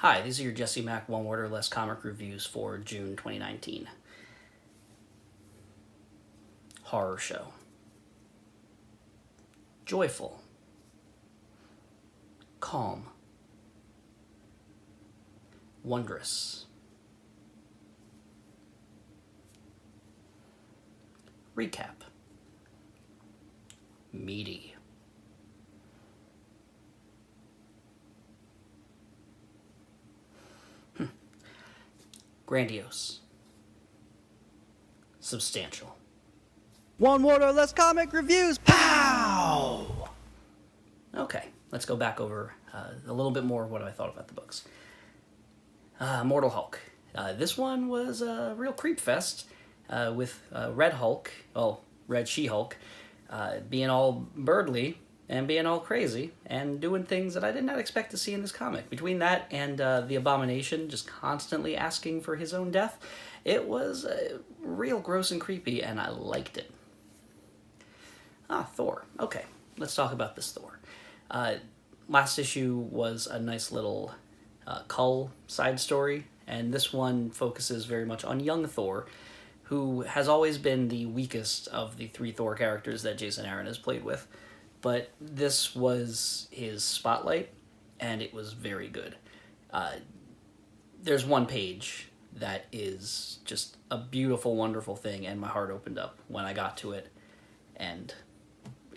Hi, these are your Jesse Mack One Word or Less comic reviews for June 2019. Horror show. Joyful. Calm. Wondrous. Recap. Meaty. Grandiose. Substantial. One Word or Less comic reviews. Pow! Okay, let's go back over a little bit more of what I thought about the books. Immortal Hulk. This one was a real creep fest with Red Hulk, Red She-Hulk, being all birdly and being all crazy and doing things that I did not expect to see in this comic. Between that and the Abomination just constantly asking for his own death, it was real gross and creepy, and I liked it. Thor. Okay, let's talk about this Thor. Last issue was a nice little Cull side story, and this one focuses very much on young Thor, who has always been the weakest of the three Thor characters that Jason Aaron has played with. But this was his spotlight, and it was very good. There's one page that is just a beautiful, wonderful thing, and my heart opened up when I got to it. And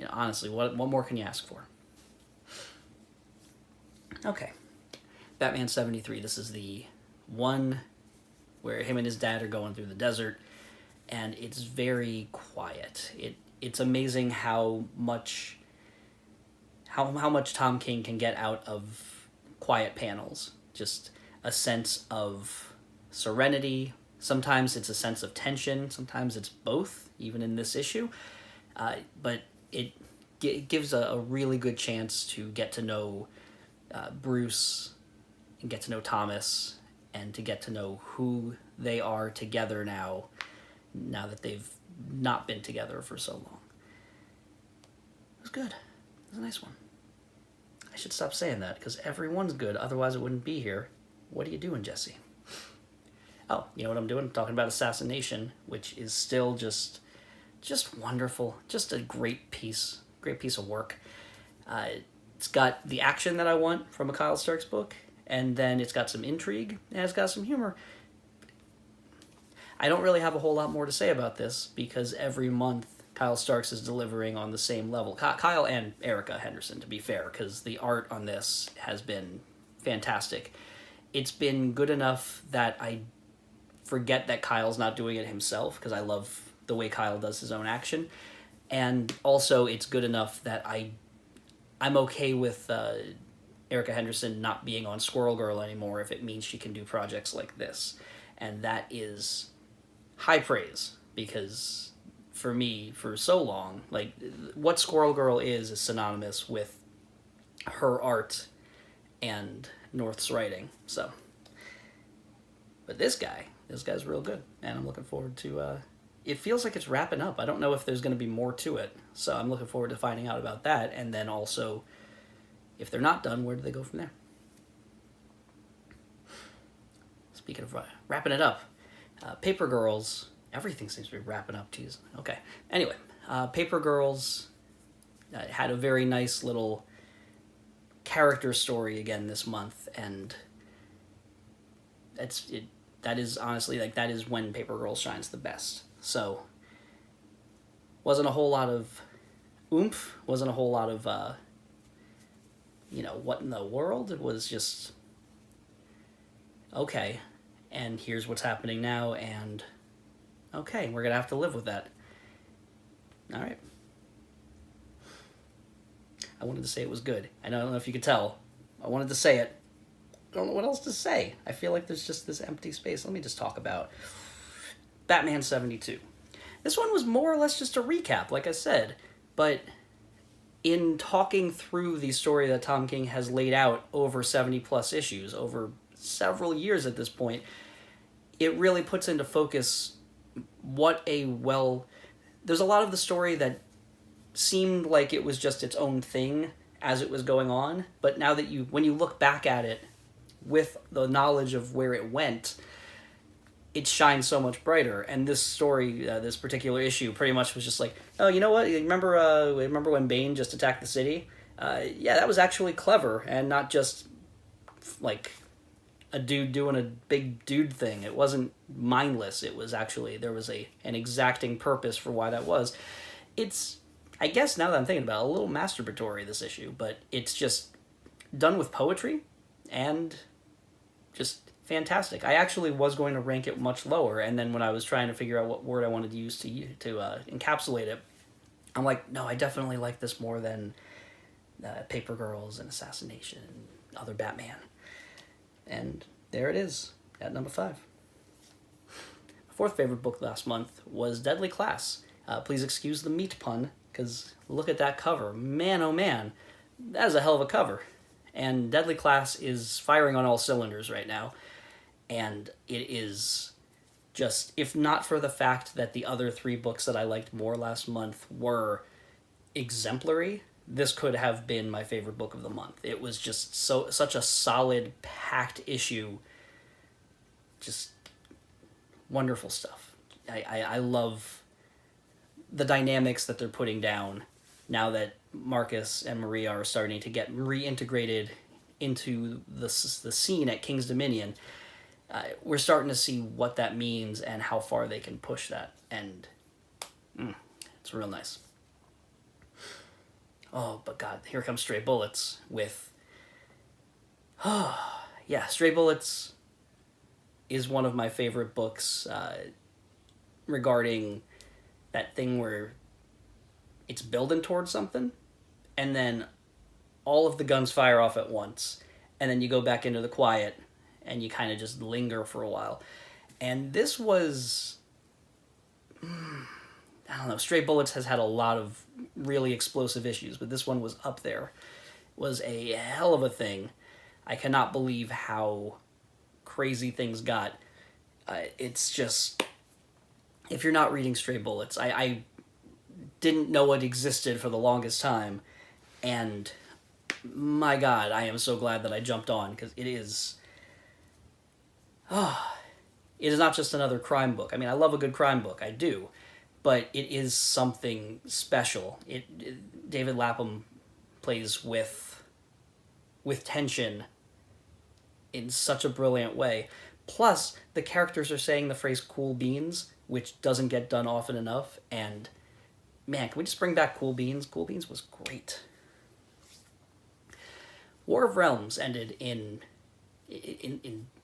honestly, what more can you ask for? Okay, Batman 73. This is the one where him and his dad are going through the desert, and it's very quiet. It's amazing how much Tom King can get out of quiet panels. Just a sense of serenity. Sometimes it's a sense of tension. Sometimes it's both, even in this issue. But it gives a really good chance to get to know Bruce and get to know Thomas and to get to know who they are together now that they've not been together for so long. It was good. It was a nice one. I should stop saying that, because everyone's good, otherwise it wouldn't be here. What are you doing, Jesse? Oh, you know what I'm doing? I'm talking about Assassination, which is still just wonderful. Just a great piece of work. It's got the action that I want from a Kyle Starks book, and then it's got some intrigue, and it's got some humor. I don't really have a whole lot more to say about this, because every month Kyle Starks is delivering on the same level. Kyle and Erica Henderson, to be fair, because the art on this has been fantastic. It's been good enough that I forget that Kyle's not doing it himself, because I love the way Kyle does his own action. And also, it's good enough that I'm okay with Erica Henderson not being on Squirrel Girl anymore if it means she can do projects like this. And that is high praise, because for me, for so long, like, what Squirrel Girl is synonymous with her art and North's writing. So, but this guy's real good, and I'm looking forward to it feels like it's wrapping up. I don't know if there's going to be more to it, so I'm looking forward to finding out about that. And then also, if they're not done, where do they go from there? Speaking of wrapping it up, Paper Girls, everything seems to be wrapping up, geez. Okay, anyway, Paper Girls had a very nice little character story again this month, and that is honestly, like, that is when Paper Girls shines the best. So, wasn't a whole lot of oomph, wasn't a whole lot of, what in the world? It was just, okay, and here's what's happening now, and okay, we're going to have to live with that. All right. I wanted to say it was good. I don't know if you could tell. I wanted to say it. I don't know what else to say. I feel like there's just this empty space. Let me just talk about Batman 72. This one was more or less just a recap, like I said, but in talking through the story that Tom King has laid out over 70-plus issues, over several years at this point, it really puts into focus there's a lot of the story that seemed like it was just its own thing as it was going on, but now that when you look back at it, with the knowledge of where it went, it shines so much brighter. And this story, this particular issue, pretty much was just like, oh, you know what? Remember when Bane just attacked the city? Yeah, that was actually clever, and not just like a dude doing a big dude thing. It wasn't mindless. It was actually, there was an exacting purpose for why that was. It's, I guess now that I'm thinking about it, a little masturbatory, this issue, but it's just done with poetry and just fantastic. I actually was going to rank it much lower, and then when I was trying to figure out what word I wanted to use to encapsulate it, I'm like, no, I definitely like this more than Paper Girls and Assassination and other Batman. And there it is, at number 5. My fourth favorite book last month was Deadly Class. Please excuse the meat pun, because look at that cover. Man, oh man, that is a hell of a cover. And Deadly Class is firing on all cylinders right now. And it is just, if not for the fact that the other 3 books that I liked more last month were exemplary, this could have been my favorite book of the month. It was just such a solid, packed issue. Just wonderful stuff. I love the dynamics that they're putting down now that Marcus and Maria are starting to get reintegrated into the scene at King's Dominion. We're starting to see what that means and how far they can push that. And it's real nice. Oh, but God, here comes Stray Bullets with... yeah, Stray Bullets is one of my favorite books regarding that thing where it's building towards something, and then all of the guns fire off at once, and then you go back into the quiet, and you kind of just linger for a while. And this was... I don't know, Stray Bullets has had a lot of really explosive issues, but this one was up there. It was a hell of a thing. I cannot believe how crazy things got. It's just... If you're not reading Stray Bullets, I didn't know it existed for the longest time, and my God, I am so glad that I jumped on, because it is... it is not just another crime book. I mean, I love a good crime book, I do, but it is something special. David Lapham plays with tension in such a brilliant way. Plus, the characters are saying the phrase cool beans, which doesn't get done often enough, and man, can we just bring back Cool Beans? Cool Beans was great. War of Realms ended in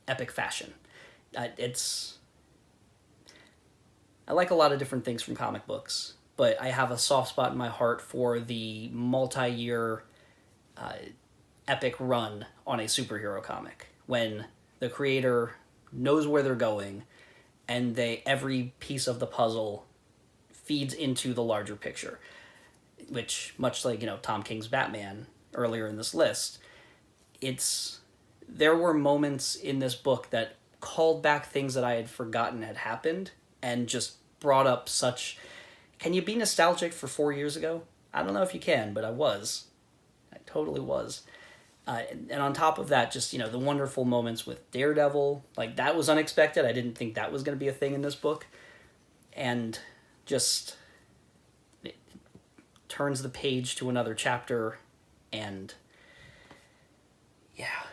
epic fashion. I like a lot of different things from comic books, but I have a soft spot in my heart for the multi-year epic run on a superhero comic, when the creator knows where they're going, and every piece of the puzzle feeds into the larger picture, which, much like, Tom King's Batman earlier in this list, there were moments in this book that called back things that I had forgotten had happened, and just brought up such... Can you be nostalgic for 4 years ago? I don't know if you can, but I was. I totally was. And on top of that, just, the wonderful moments with Daredevil, like, that was unexpected. I didn't think that was going to be a thing in this book. And just... it turns the page to another chapter, and... yeah.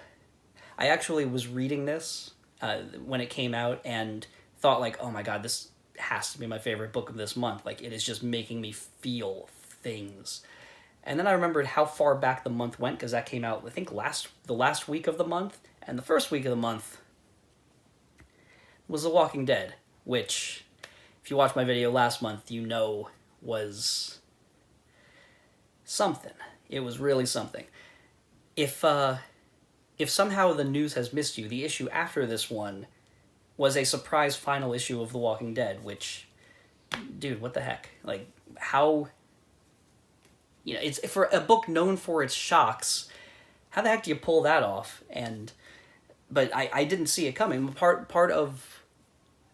I actually was reading this when it came out, and thought, like, oh my God, this has to be my favorite book of this month. Like, it is just making me feel things. And then I remembered how far back the month went, because that came out, I think, the last week of the month, and the first week of the month was The Walking Dead, which, if you watched my video last month, was something. It was really something. If somehow the news has missed you, the issue after this one was a surprise final issue of The Walking Dead, which, dude, what the heck? Like, how... it's for a book known for its shocks, how the heck do you pull that off? But I didn't see it coming. Part of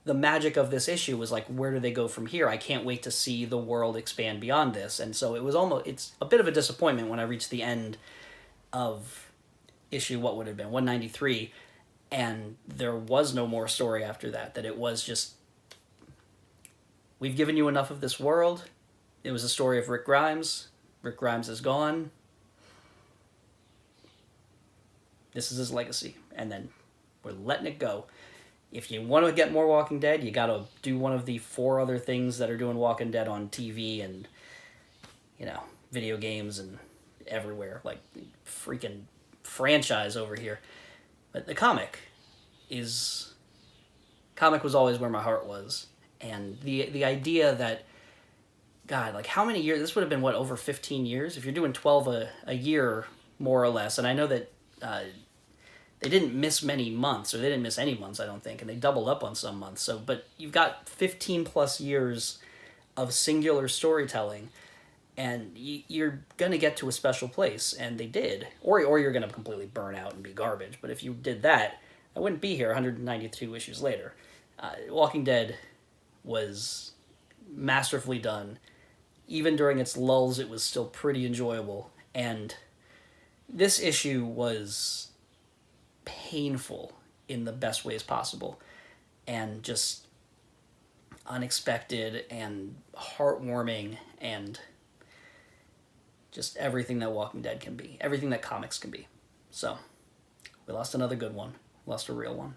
the magic of this issue was, like, where do they go from here? I can't wait to see the world expand beyond this. And so it's a bit of a disappointment when I reached the end of issue, what would it have been, 193, And there was no more story after that. That it was just, we've given you enough of this world. It was a story of Rick Grimes. Rick Grimes is gone. This is his legacy. And then we're letting it go. If you want to get more Walking Dead, you got to do one of the 4 other things that are doing Walking Dead on TV and, video games and everywhere. Like, freaking franchise over here. But the comic was always where my heart was. And the idea that, God, like, how many years? This would have been, over 15 years? If you're doing 12 a year, more or less. And I know that they didn't miss many months, or they didn't miss any months, I don't think, and they doubled up on some months. So, but you've got 15 plus years of singular storytelling, and you're going to get to a special place, and they did. Or you're going to completely burn out and be garbage. But if you did that, I wouldn't be here 192 issues later. Walking Dead was masterfully done. Even during its lulls, it was still pretty enjoyable. And this issue was painful in the best ways possible, and just unexpected and heartwarming, and just everything that Walking Dead can be, everything that comics can be. So we lost another good one, lost a real one.